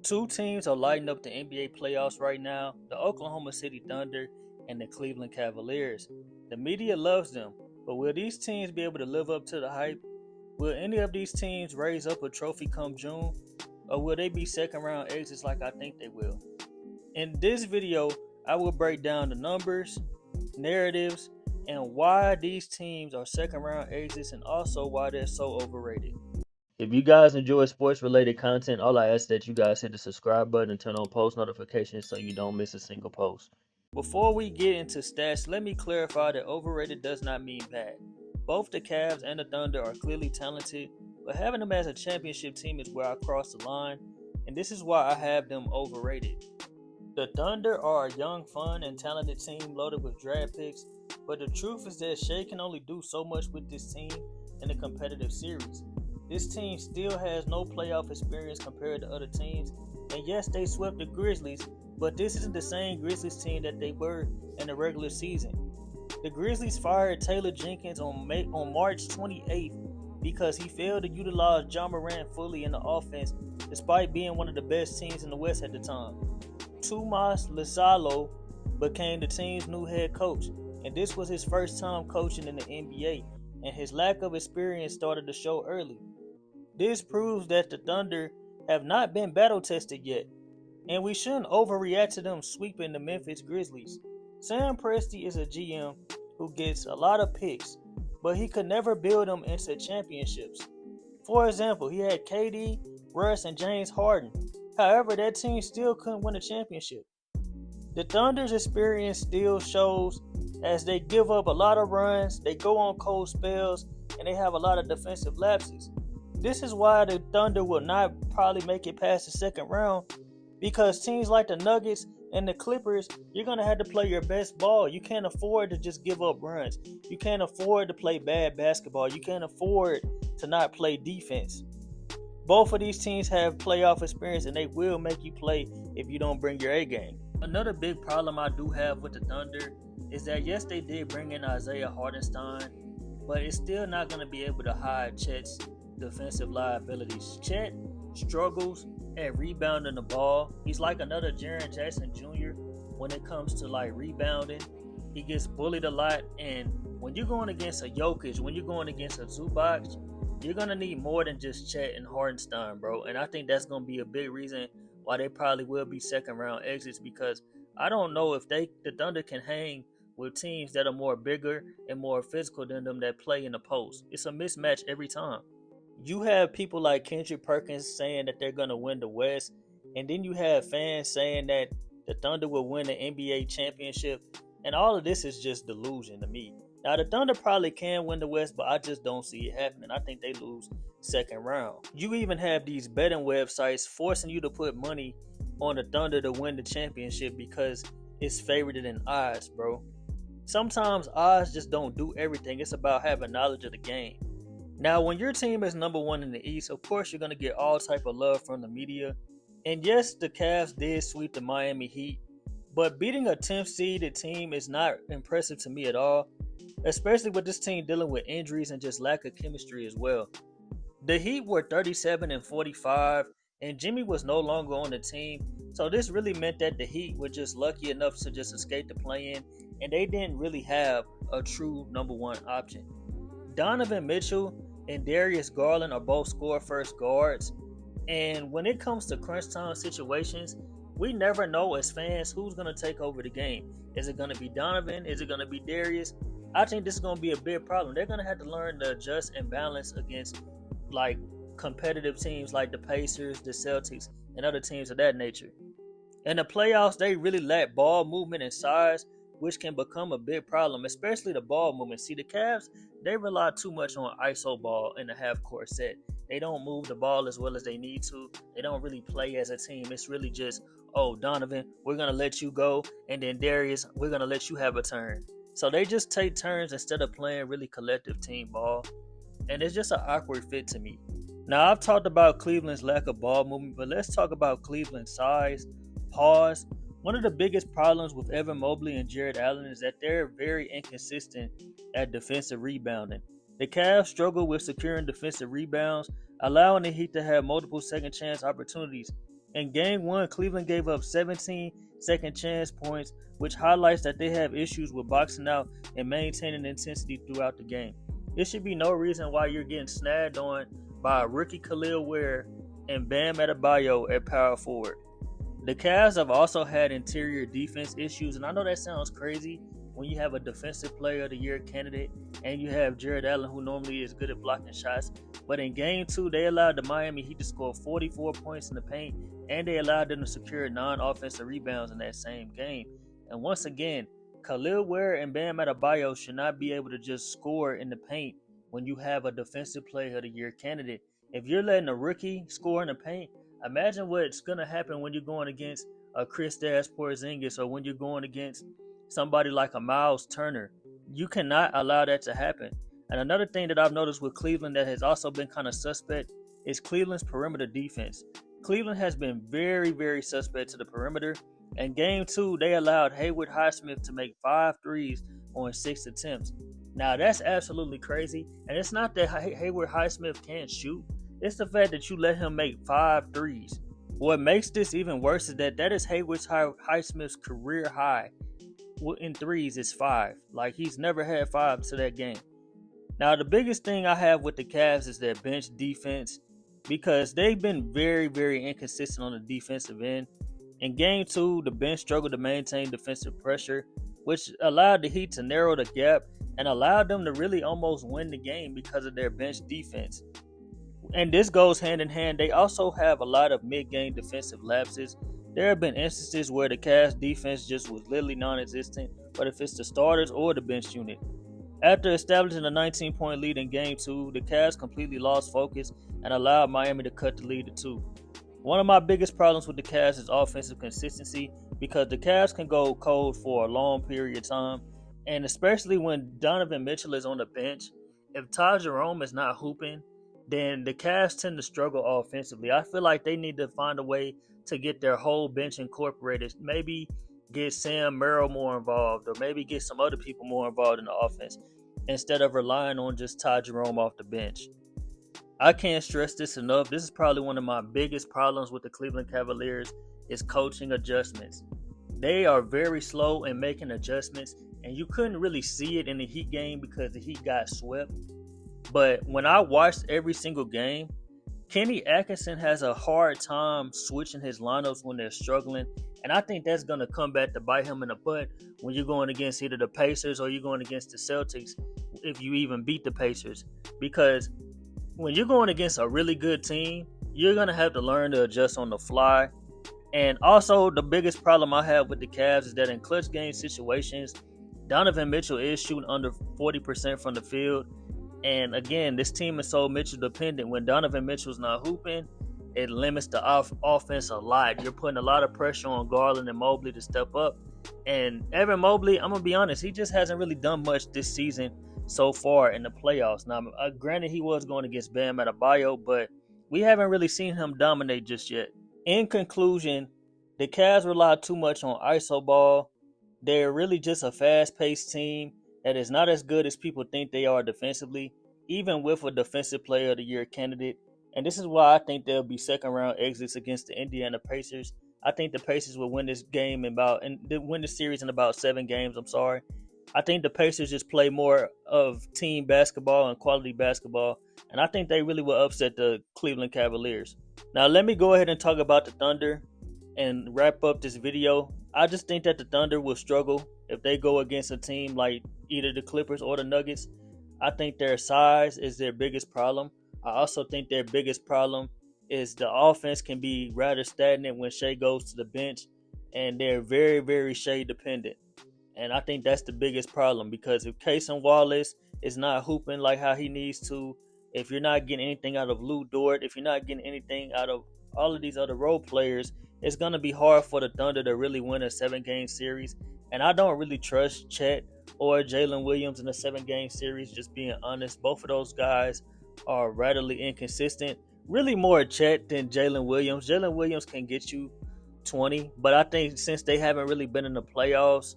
Two teams are lighting up the NBA playoffs right now, the Oklahoma City Thunder and the Cleveland Cavaliers. The media loves them, but will these teams be able to live up to the hype? Will any of these teams raise up a trophy come June? Or will they be second round exits like I think they will? In this video, I will break down the numbers, narratives, and why these teams are second round exits and also why they're so overrated. If you guys enjoy sports related content, all I ask that you guys hit the subscribe button and turn on post notifications so you don't miss a single post. Before we get into stats, let me clarify that overrated does not mean bad. Both the Cavs and the Thunder are clearly talented, but having them as a championship team is where I cross the line, and this is why I have them overrated. The Thunder are a young, fun, and talented team loaded with draft picks, but the truth is that Shea can only do so much with this team in a competitive series. This team still has no playoff experience compared to other teams, and yes, they swept the Grizzlies, but this isn't the same Grizzlies team that they were in the regular season. The Grizzlies fired Taylor Jenkins on March 28th because he failed to utilize Ja Morant fully in the offense despite being one of the best teams in the West at the time. Tomas Lazalo became the team's new head coach, and this was his first time coaching in the NBA, and his lack of experience started to show early. This proves that the Thunder have not been battle tested yet, and we shouldn't overreact to them sweeping the Memphis Grizzlies. Sam Presti is a GM who gets a lot of picks, but he could never build them into championships. For example, he had KD, Russ, and James Harden. However, that team still couldn't win a championship. The Thunder's experience still shows as they give up a lot of runs, they go on cold spells, and they have a lot of defensive lapses. This is why the Thunder will not probably make it past the second round, because teams like the Nuggets and the Clippers, you're going to have to play your best ball. You can't afford to just give up runs. You can't afford to play bad basketball. You can't afford to not play defense. Both of these teams have playoff experience, and they will make you play if you don't bring your A game. Another big problem I do have with the Thunder is that yes, they did bring in Isaiah Hartenstein, but it's still not going to be able to hide Chet's defensive liabilities. Chet struggles at rebounding the ball. He's like another Jaren Jackson Jr. when it comes to like rebounding. He gets bullied a lot, and when you're going against a Jokic, when you're going against a Zubac, you're going to need more than just Chet and Hardenstein, bro. And I think that's going to be a big reason why they probably will be second round exits, because I don't know if the Thunder can hang with teams that are more bigger and more physical than them that play in the post. It's a mismatch every time. You have people like Kendrick Perkins saying that they're going to win the West, and then you have fans saying that the Thunder will win the NBA championship, and all of this is just delusion to me. Now, the Thunder probably can win the West, but I just don't see it happening. I think they lose second round. You even have these betting websites forcing you to put money on the Thunder to win the championship because it's favored in odds, bro. Sometimes odds just don't do everything. It's about having knowledge of the game. Now, when your team is number one in the East, of course you're going to get all type of love from the media. And yes, the Cavs did sweep the Miami Heat, but beating a 10th seeded team is not impressive to me at all, especially with this team dealing with injuries and just lack of chemistry as well. The Heat were 37-45, and Jimmy was no longer on the team, so this really meant that the Heat were just lucky enough to just escape the play-in, and they didn't really have a true number one option. Donovan Mitchell and Darius Garland are both score-first guards, and when it comes to crunch time situations, we never know as fans who's going to take over the game. Is it going to be Donovan? Is it going to be Darius? I think this is going to be a big problem. They're going to have to learn to adjust and balance against like competitive teams like the Pacers, the Celtics, and other teams of that nature. In the playoffs, they really lack ball movement and size, which can become a big problem, especially the ball movement. See, the Cavs, they rely too much on iso ball in the half-court set. They don't move the ball as well as they need to. They don't really play as a team. It's really just, oh, Donovan, we're going to let you go, and then Darius, we're going to let you have a turn. So they just take turns instead of playing really collective team ball, and it's just an awkward fit to me. Now, I've talked about Cleveland's lack of ball movement, but let's talk about Cleveland's size. Pause. One of the biggest problems with Evan Mobley and Jared Allen is that they're very inconsistent at defensive rebounding. The Cavs struggle with securing defensive rebounds, allowing the Heat to have multiple second chance opportunities. In game 1, Cleveland gave up 17 second chance points, which highlights that they have issues with boxing out and maintaining intensity throughout the game. There should be no reason why you're getting snagged on by a rookie Khalil Ware and Bam Adebayo at power forward. The Cavs have also had interior defense issues, and I know that sounds crazy when you have a defensive player of the year candidate and you have Jared Allen, who normally is good at blocking shots. But in game 2, they allowed the Miami Heat to score 44 points in the paint, and they allowed them to secure 9 offensive rebounds in that same game. And once again, Khalil Ware and Bam Adebayo should not be able to just score in the paint when you have a defensive player of the year candidate. If you're letting a rookie score in the paint, imagine what's going to happen when you're going against a Kristaps Porzingis or when you're going against somebody like a Miles Turner. You cannot allow that to happen. And another thing that I've noticed with Cleveland that has also been kind of suspect is Cleveland's perimeter defense. Cleveland has been very, very suspect to the perimeter. In game 2, they allowed Haywood Highsmith to make 5 threes on 6 attempts. Now, that's absolutely crazy. And it's not that Haywood Highsmith can't shoot. It's the fact that you let him make 5 threes. What makes this even worse is that is Haywood Highsmith's career high in threes is 5. Like, he's never had 5 to that game. Now, the biggest thing I have with the Cavs is their bench defense, because they've been very, very inconsistent on the defensive end. In game 2, the bench struggled to maintain defensive pressure, which allowed the Heat to narrow the gap and allowed them to really almost win the game because of their bench defense. And this goes hand in hand. They also have a lot of mid-game defensive lapses. There have been instances where the Cavs defense just was literally non-existent, but if it's the starters or the bench unit. After establishing a 19-point lead in game 2, the Cavs completely lost focus and allowed Miami to cut the lead to 2. One of my biggest problems with the Cavs is offensive consistency, because the Cavs can go cold for a long period of time, and especially when Donovan Mitchell is on the bench. If Ty Jerome is not hooping, then the Cavs tend to struggle offensively. I feel like they need to find a way to get their whole bench incorporated. Maybe get Sam Merrill more involved, or maybe get some other people more involved in the offense instead of relying on just Ty Jerome off the bench. I can't stress this enough. This is probably one of my biggest problems with the Cleveland Cavaliers is coaching adjustments. They are very slow in making adjustments, and you couldn't really see it in the Heat game because the Heat got swept. But when I watched every single game, Kenny Atkinson has a hard time switching his lineups when they're struggling. And I think that's going to come back to bite him in the butt when you're going against either the Pacers or you're going against the Celtics, if you even beat the Pacers. Because when you're going against a really good team, you're going to have to learn to adjust on the fly. And also, the biggest problem I have with the Cavs is that in clutch game situations, Donovan Mitchell is shooting under 40% from the field. And again, this team is so Mitchell dependent. When Donovan Mitchell's not hooping, it limits the offense a lot. You're putting a lot of pressure on Garland and Mobley to step up. And Evan Mobley, I'm going to be honest, he just hasn't really done much this season so far in the playoffs. Now, granted, he was going against Bam Adebayo, but we haven't really seen him dominate just yet. In conclusion, the Cavs rely too much on iso ball. They're really just a fast-paced team that is not as good as people think they are defensively, even with a defensive player of the year candidate. And this is why I think they'll be second-round exits against the Indiana Pacers. I think the Pacers will win this game win the series in about 7 games. I think the Pacers just play more of team basketball and quality basketball, and I think they really will upset the Cleveland Cavaliers. Now, let me go ahead and talk about the Thunder and wrap up this video. I just think that the Thunder will struggle if they go against a team like either the Clippers or the Nuggets. I think their size is their biggest problem. I also think their biggest problem is the offense can be rather stagnant when Shea goes to the bench, and they're very, very Shea dependent. And I think that's the biggest problem, because if Cason Wallace is not hooping like how he needs to, if you're not getting anything out of Lou Dort, if you're not getting anything out of all of these other role players, it's going to be hard for the Thunder to really win a 7-game series. And I don't really trust Chet or Jalen Williams in a 7-game series, just being honest. Both of those guys are readily inconsistent. Really more Chet than Jalen Williams. Jalen Williams can get you 20, but I think since they haven't really been in the playoffs,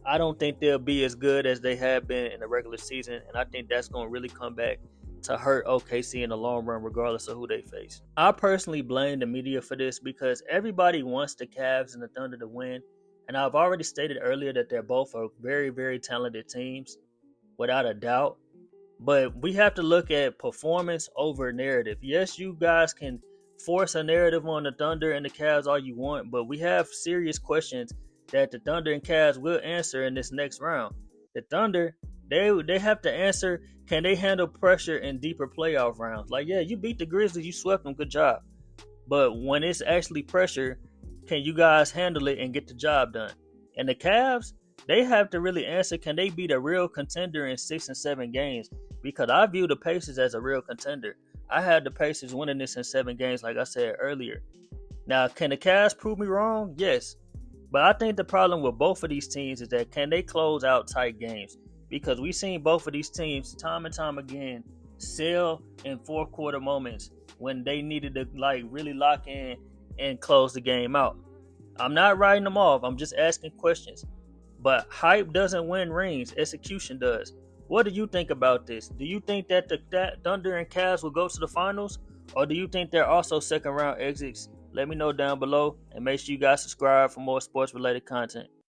I don't think they'll be as good as they have been in the regular season, and I think that's going to really come back to hurt OKC in the long run, regardless of who they face. I personally blame the media for this because everybody wants the Cavs and the Thunder to win. And I've already stated earlier that they're both are very, very talented teams, without a doubt. But we have to look at performance over narrative. Yes, you guys can force a narrative on the Thunder and the Cavs all you want, but we have serious questions that the Thunder and Cavs will answer in this next round. The Thunder, they have to answer, can they handle pressure in deeper playoff rounds? Like, yeah, you beat the Grizzlies, you swept them, good job. But when it's actually pressure, can you guys handle it and get the job done? And the Cavs, they have to really answer, can they beat a real contender in 6 and 7 games? Because I view the Pacers as a real contender. I had the Pacers winning this in 7 games, like I said earlier. Now, can the Cavs prove me wrong? Yes. But I think the problem with both of these teams is that can they close out tight games? Because we've seen both of these teams time and time again sell in fourth quarter moments when they needed to really lock in and close the game out. I'm not writing them off. I'm just asking questions. But hype doesn't win rings. Execution does. What do you think about this? Do you think that the Thunder and Cavs will go to the finals? Or do you think they're also second round exits? Let me know down below. And make sure you guys subscribe for more sports related content.